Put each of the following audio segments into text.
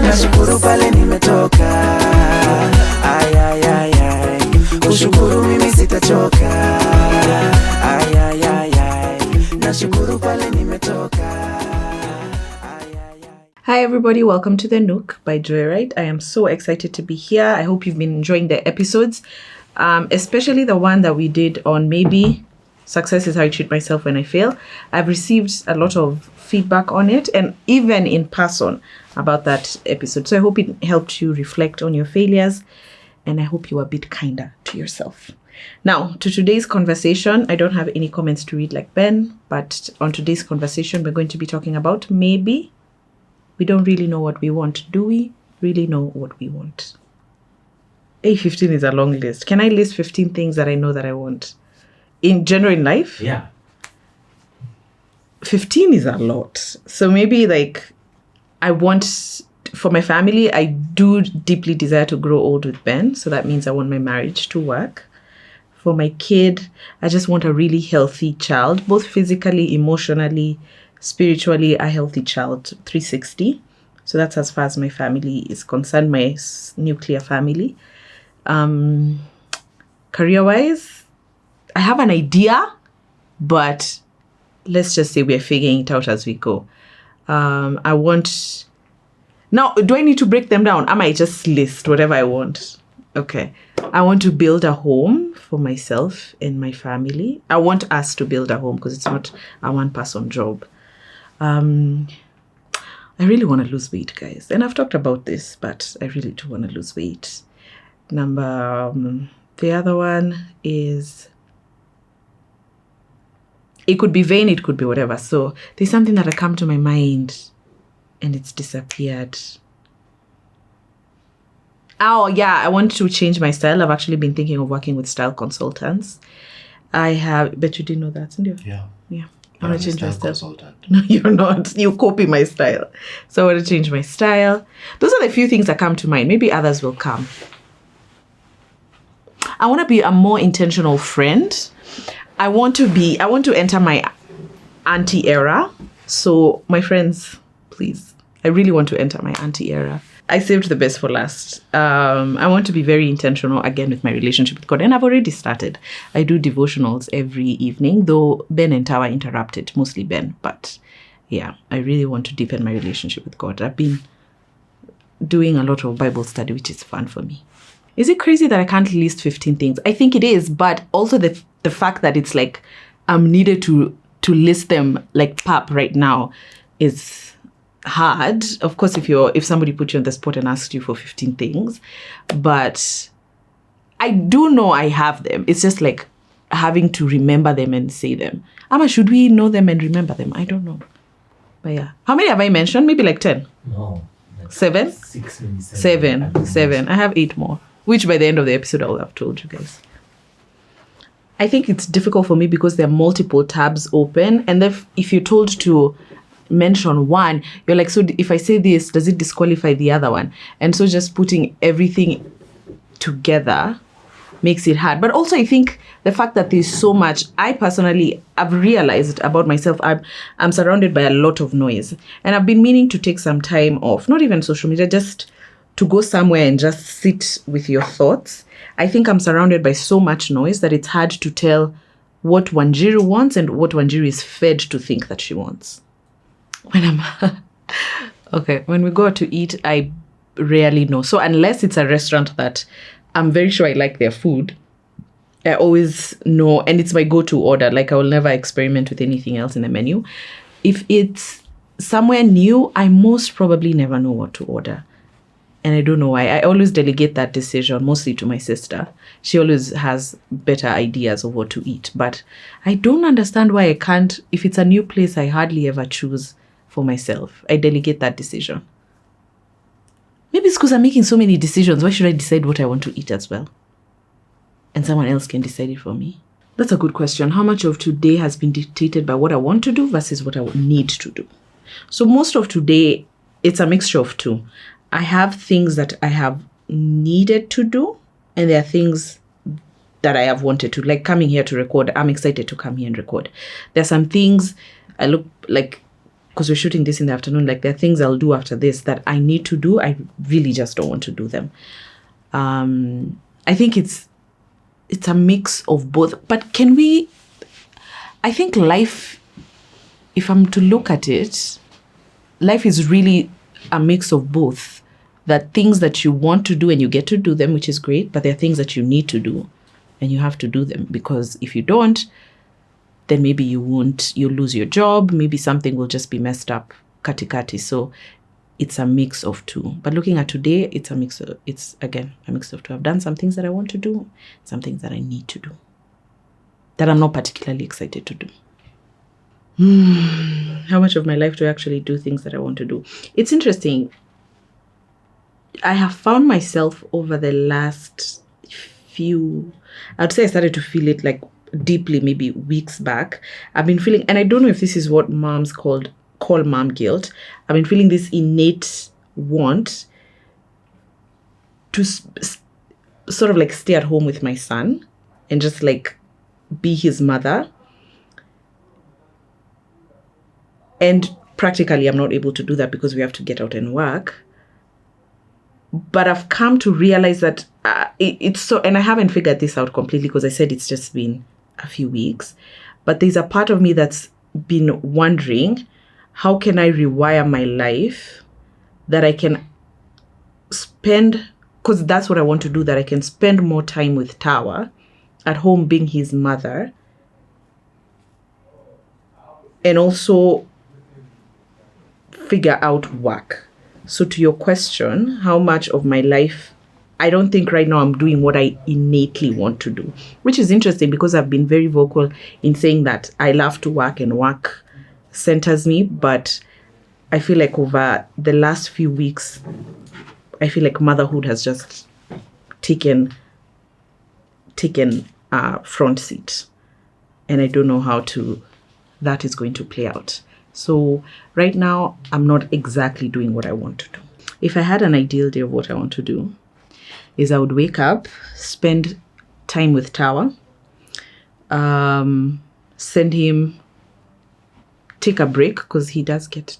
Nashukuru pale nimetoka, kushukuru mimi sitachoka, nashukuru pale nimetoka. Hi everybody, welcome to the NOOK by Joyride. I am so excited to be here. I hope you've been enjoying the episodes, especially the one that we did on maybe success is how I treat myself when I fail. I've received a lot of feedback on it and even in person about that episode. So I hope it helped you reflect on your failures and I hope you were a bit kinder to yourself. Now, to today's conversation, I don't have any comments to read like Ben, but on today's conversation, we're going to be talking about maybe we don't really know what we want. Do we really know what we want? 15 is a long list. Can I list 15 things that I know that I want? In general in life? Yeah. 15 is a lot. So maybe like I want, for my family, I do deeply desire to grow old with Ben. So that means I want my marriage to work. For my kid, I just want a really healthy child, both physically, emotionally, spiritually, a healthy child, 360. So that's as far as my family is concerned, my nuclear family. Career-wise, I have an idea, but let's just say we're figuring it out as we go. I want... Now, do I need to break them down? I might just list whatever I want. Okay. I want to build a home for myself and my family. I want us to build a home because it's not a one-person job. I really want to lose weight, guys. And I've talked about this, but I really do want to lose weight. The other one is... It could be vain, it could be whatever. So there's something that had come to my mind and it's disappeared. Oh, yeah, I want to change my style. I've actually been thinking of working with style consultants. I have, but you didn't know that, didn't you? Yeah. I want to change my style. Consultant. No, you're not. You copy my style. So I want to change my style. Those are the few things that come to mind. Maybe others will come. I want to be a more intentional friend. I want to enter my auntie era. So my friends, please, I really want to enter my auntie era. I saved the best for last. I want to be very intentional again with my relationship with God. And I've already started. I do devotionals every evening, though Ben and Tawa interrupted, mostly Ben. But yeah, I really want to deepen my relationship with God. I've been doing a lot of Bible study, which is fun for me. Is it crazy that I can't list 15 things? I think it is, but also the fact that it's like I'm needed to list them like pap right now is hard. Of course, if somebody put you on the spot and asked you for 15 things, but I do know I have them. It's just like having to remember them and say them. Ama, should we know them and remember them? I don't know. But yeah. How many have I mentioned? Maybe like 10? No. Like 7? 6, maybe 7. I have 8 more, which by the end of the episode, I'll have told you guys. I think it's difficult for me because there are multiple tabs open. And if you're told to mention one, you're like, so if I say this, does it disqualify the other one? And so just putting everything together makes it hard. But also I think the fact that there's so much, I've realized about myself, I'm surrounded by a lot of noise. And I've been meaning to take some time off, not even social media, just to go somewhere and just sit with your thoughts. I think I'm surrounded by so much noise that it's hard to tell what Wanjiru wants and what Wanjiru is fed to think that she wants. When we go out to eat, I rarely know. So unless it's a restaurant that I'm very sure I like their food, I always know, and it's my go-to order. Like I will never experiment with anything else in the menu. If it's somewhere new, I most probably never know what to order. And I don't know why. I always delegate that decision, mostly to my sister. She always has better ideas of what to eat. But I don't understand why I can't. If it's a new place, I hardly ever choose for myself. I delegate that decision. Maybe it's because I'm making so many decisions. Why should I decide what I want to eat as well? And someone else can decide it for me? That's a good question. How much of today has been dictated by what I want to do versus what I need to do? So most of today, it's a mixture of two. I have things that I have needed to do, and there are things that I have wanted to, like coming here to record. I'm excited to come here and record. There are some things I look like, because we're shooting this in the afternoon, like there are things I'll do after this that I need to do. I really just don't want to do them. I think it's a mix of both. But I think life, if I'm to look at it, life is really a mix of both. That things that you want to do and you get to do them, which is great, but there are things that you need to do and you have to do them, because if you don't, then maybe you'll lose your job, maybe something will just be messed up, kati. So it's a mix of two. But looking at today, it's a mix of two. I've done some things that I want to do, some things that I need to do, that I'm not particularly excited to do. How much of my life do I actually do things that I want to do? It's interesting. I have found myself over the last I'd say I started to feel it like deeply maybe weeks back. I've been feeling, and I don't know if this is what moms call mom guilt. I've been feeling this innate want to sort of like stay at home with my son and just like be his mother. And practically I'm not able to do that because we have to get out and work. But I've come to realize that it's so, and I haven't figured this out completely because I said it's just been a few weeks, but there's a part of me that's been wondering, how can I rewire my life that I can spend, because that's what I want to do, that I can spend more time with Tawa at home being his mother, and also figure out work. So to your question, how much of my life, I don't think right now I'm doing what I innately want to do, which is interesting because I've been very vocal in saying that I love to work and work centers me. But I feel like over the last few weeks, I feel like motherhood has just taken front seat. And I don't know how that is going to play out. So right now, I'm not exactly doing what I want to do. If I had an ideal day of what I want to do, is I would wake up, spend time with Tawa, send him, take a break, because he does get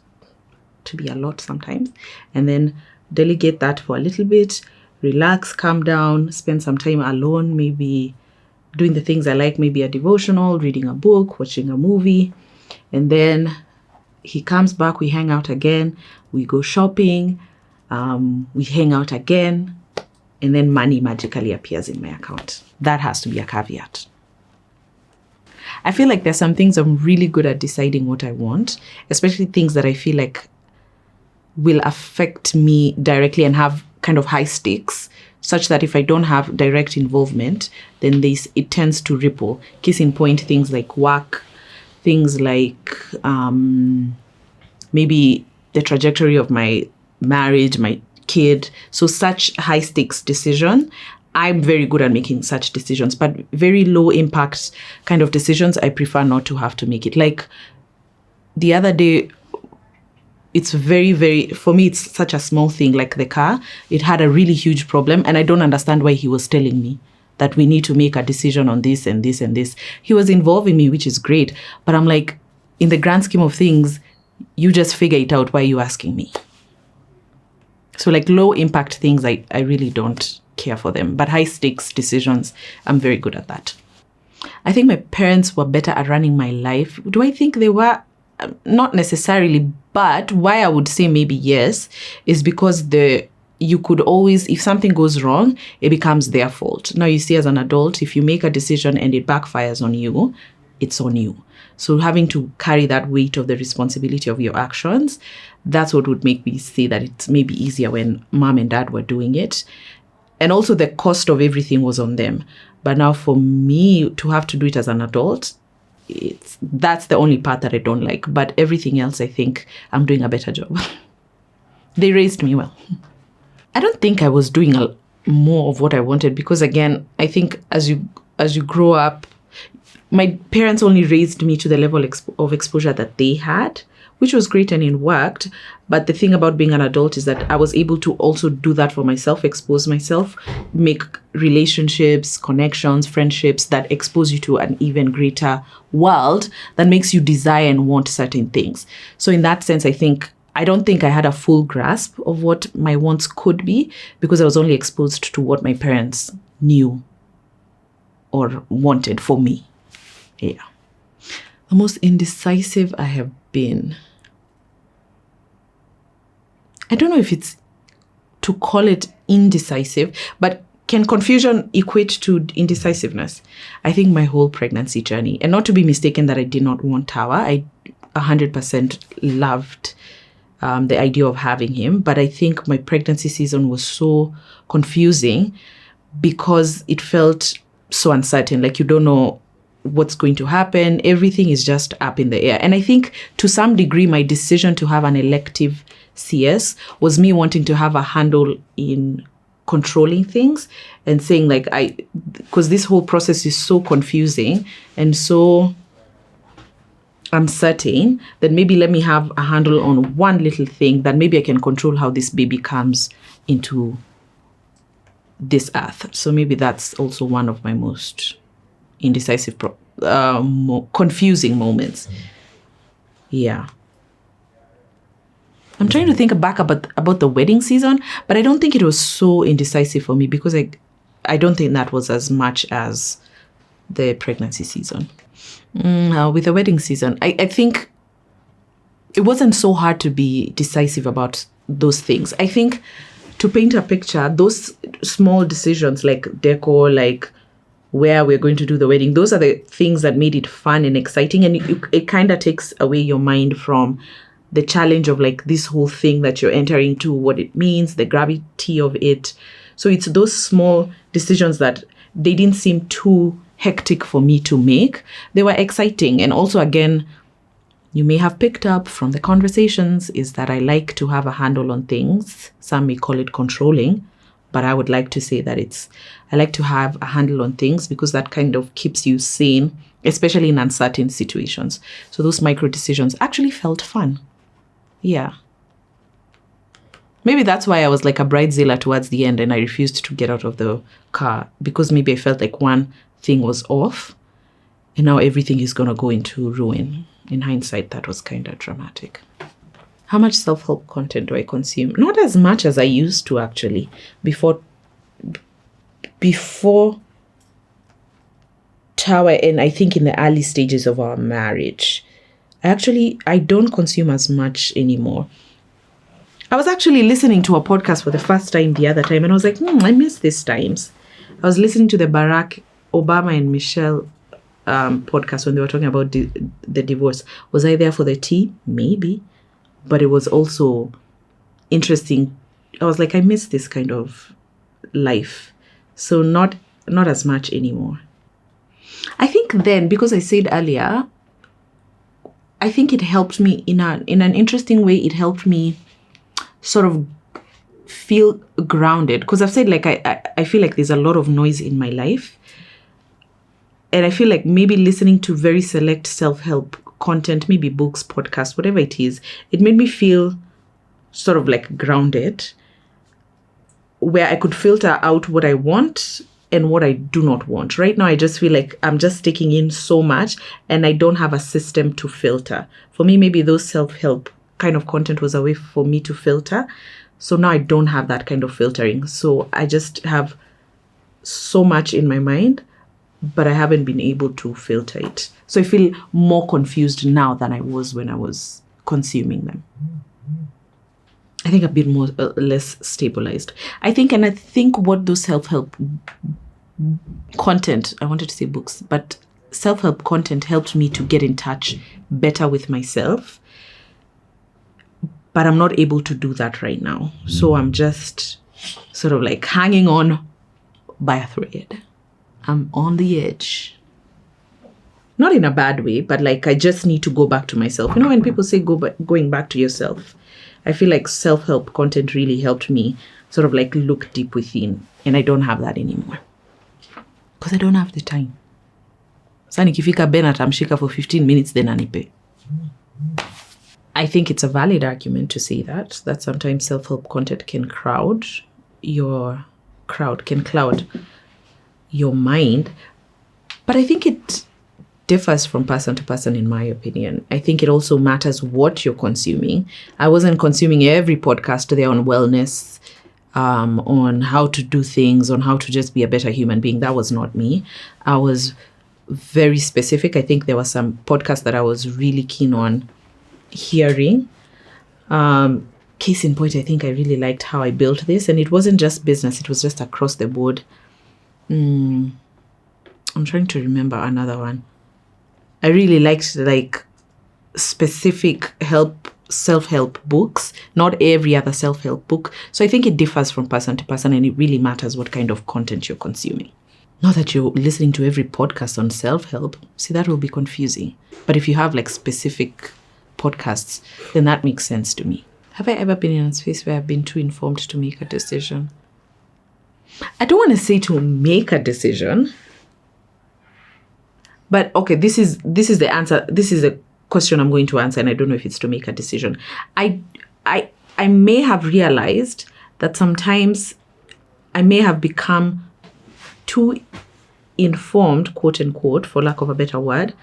to be a lot sometimes, and then delegate that for a little bit, relax, calm down, spend some time alone, maybe doing the things I like, maybe a devotional, reading a book, watching a movie, and then he comes back, we hang out again, we go shopping, we hang out again, and then money magically appears in my account. That has to be a caveat. I feel like there's some things I'm really good at deciding what I want, especially things that I feel like will affect me directly and have kind of high stakes, such that if I don't have direct involvement, then it tends to ripple. Case in point, things like work, things like maybe the trajectory of my marriage, my kid. So such high stakes decision, I'm very good at making such decisions, but very low impact kind of decisions, I prefer not to have to make it. Like the other day, it's very, very, for me, it's such a small thing, like the car. It had a really huge problem, and I don't understand why he was telling me that we need to make a decision on this and this and this. He was involving me, which is great. But I'm like, in the grand scheme of things, you just figure it out. Why are you asking me? So like low impact things, I really don't care for them. But high stakes decisions, I'm very good at that. I think my parents were better at running my life. Do I think they were? Not necessarily, but why I would say maybe yes, is because you could always, if something goes wrong, it becomes their fault. Now you see, as an adult, if you make a decision and it backfires on you, it's on you. So having to carry that weight of the responsibility of your actions, that's what would make me say that it's maybe easier when mom and dad were doing it. And also the cost of everything was on them. But now for me to have to do it as an adult, that's the only part that I don't like. But everything else, I think I'm doing a better job. They raised me well. I don't think I was doing more of what I wanted, because again, I think as you grow up, my parents only raised me to the level of exposure that they had, which was great and it worked. But the thing about being an adult is that I was able to also do that for myself, expose myself, make relationships, connections, friendships that expose you to an even greater world that makes you desire and want certain things. So in that sense, I don't think I had a full grasp of what my wants could be because I was only exposed to what my parents knew or wanted for me. Yeah. The most indecisive I have been. I don't know if it's to call it indecisive, but can confusion equate to indecisiveness? I think my whole pregnancy journey, and not to be mistaken that I did not want Tawa, I 100% loved the idea of having him, but I think my pregnancy season was so confusing because it felt so uncertain, like you don't know what's going to happen. Everything is just up in the air. And I think to some degree, my decision to have an elective CS was me wanting to have a handle in controlling things and saying because this whole process is so confusing and so uncertain that maybe let me have a handle on one little thing that maybe I can control how this baby comes into this earth. So maybe that's also one of my most indecisive, confusing moments. Yeah. I'm trying to think back about the wedding season, but I don't think it was so indecisive for me because I don't think that was as much as the pregnancy season. With the wedding season, I think it wasn't so hard to be decisive about those things. I think to paint a picture, those small decisions like decor, like where we're going to do the wedding, those are the things that made it fun and exciting. And it kind of takes away your mind from the challenge of like this whole thing that you're entering to, what it means, the gravity of it. So it's those small decisions that they didn't seem too hectic for me to make. They were exciting. And also, again, you may have picked up from the conversations is that I like to have a handle on things. Some may call it controlling, but I would like to say that I like to have a handle on things because that kind of keeps you sane, especially in uncertain situations. So those micro decisions actually felt fun. Yeah. Maybe that's why I was like a bridezilla towards the end and I refused to get out of the car because maybe I felt like one thing was off and now everything is going to go into ruin. In hindsight, that was kind of dramatic. How much self-help content do I consume? Not as much as I used to actually. Before Tower and I think in the early stages of our marriage, I don't consume as much anymore. I was actually listening to a podcast for the first time the other time and I was like, I miss these times. I was listening to the Barack Obama and Michelle podcast when they were talking about the divorce. Was I there for the tea? Maybe. But it was also interesting. I was like, I miss this kind of life. So not as much anymore. I think then, because I said earlier, I think it helped me in an interesting way. It helped me sort of feel grounded. Because I've said like I feel like there's a lot of noise in my life. And I feel like maybe listening to very select self-help content, maybe books, podcasts, whatever it is, it made me feel sort of like grounded, where I could filter out what I want and what I do not want. Right now, I just feel like I'm just taking in so much and I don't have a system to filter. For me, maybe those self-help kind of content was a way for me to filter. So now I don't have that kind of filtering. So I just have so much in my mind, but I haven't been able to filter it. So I feel more confused now than I was when I was consuming them. I think a bit more less stabilized. I think what those self-help content, I wanted to say books, but self-help content helped me to get in touch better with myself. But I'm not able to do that right now. So I'm just sort of like hanging on by a thread. I'm on the edge. Not in a bad way, but like I just need to go back to myself. You know, when people say going back to yourself, I feel like self-help content really helped me sort of like look deep within. And I don't have that anymore. Because I don't have the time. Sasa nikifika Ben atamshika for 15 minutes then anipe. I think it's a valid argument to say that sometimes self-help content can cloud your mind. But I think it differs from person to person, in my opinion. I think it also matters what you're consuming. I wasn't consuming every podcast there on wellness, on how to do things, on how to just be a better human being. That was not me. I was very specific. I think there were some podcasts that I was really keen on hearing. Case in point, I think I really liked how I built this, and it wasn't just business, it was just across the board. I'm trying to remember another one. I really liked like specific self-help books, not every other self-help book. So I think it differs from person to person, and it really matters what kind of content you're consuming. Not that you're listening to every podcast on self-help. See, that will be confusing. But if you have like specific podcasts, then that makes sense to me. Have I ever been in a space where I've been too informed to make a decision? I don't want to say to make a decision, but okay, this is the answer. This is a question I'm going to answer, and I don't know if it's to make a decision. I may have realized that sometimes I may have become too informed, quote unquote, for lack of a better word,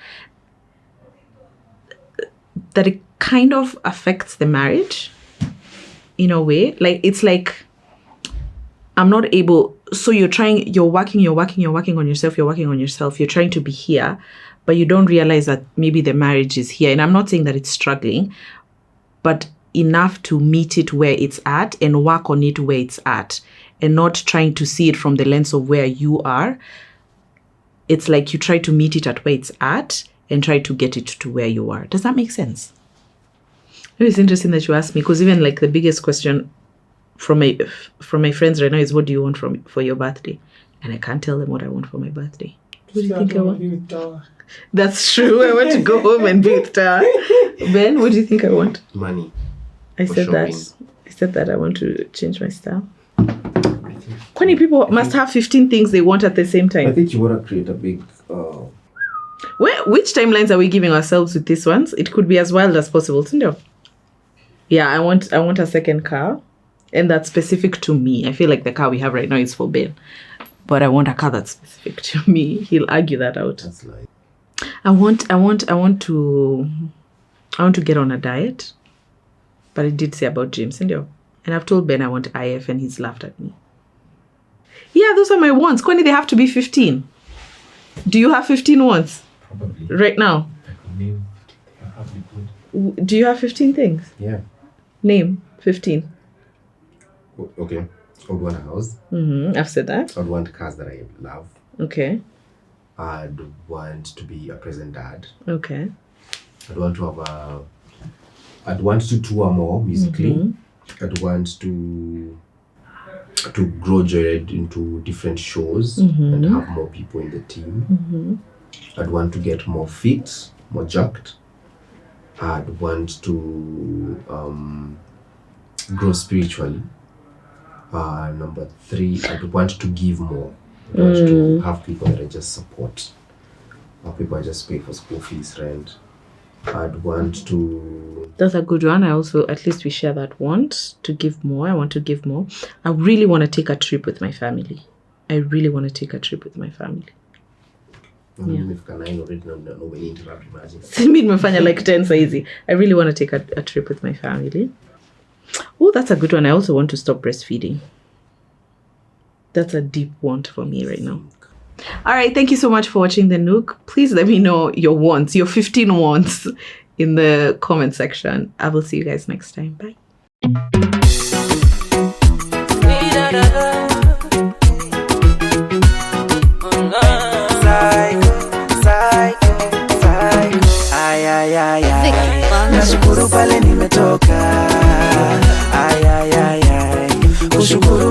that it kind of affects the marriage in a way. Like, it's like I'm not able. So you're working on yourself. You're trying to be here, but you don't realize that maybe the marriage is here. And I'm not saying that it's struggling, but enough to meet it where it's at and work on it where it's at, and not trying to see it from the lens of where you are. It's like you try to meet it at where it's at and try to get it to where you are. Does that make sense? It's interesting that you asked me, because even like the biggest question from my friends right now is, what do you want for your birthday? And I can't tell them what I want for my birthday. What do you think I want? That's true. I want to go home and be with Tara. Ben, what do you think I want? Money. I said that I want to change my style. Many people must have 15 things they want at the same time. I think you want to create a big... Which timelines are we giving ourselves with these ones? It could be as wild as possible, isn't it? Yeah, I want a second car, and that's specific to me. I feel like the car we have right now is for Ben, but I want a car that's specific to me. He'll argue that out. That's like... I want to get on a diet, but I did say about James, and I've told Ben I want IF, and he's laughed at me. Yeah, those are my wants. Kwani, they have to be 15. Do you have 15 wants? Probably. Right now? Do you have 15 things? Yeah. Name 15. Okay. I would want a house. I've said that. I would want cars that I love. Okay. I'd want to be a present dad. Okay. I'd want to tour more musically. I'd want to grow Joyride into different shows and have more people in the team. I'd want to get more fit, more jacked. I'd want to grow spiritually. Number 3, I'd want to give more. I'd want to have people that I just support. Or people I just pay for school fees, rent. I'd want to... That's a good one. I also, at least we share that want to give more. I want to give more. I really want to take a trip with my family. I really want to take a trip with my family. Nimefanya like 10 saizi. I really want to take a trip with my family. Oh, that's a good one. I also want to stop breastfeeding. That's a deep want for me right now. All right, thank you so much for watching the NOOK. Please let me know your wants, your 15 wants in the comment section. I will see you guys next time. Bye. Nashukuru pale nimetoka. Kushukuru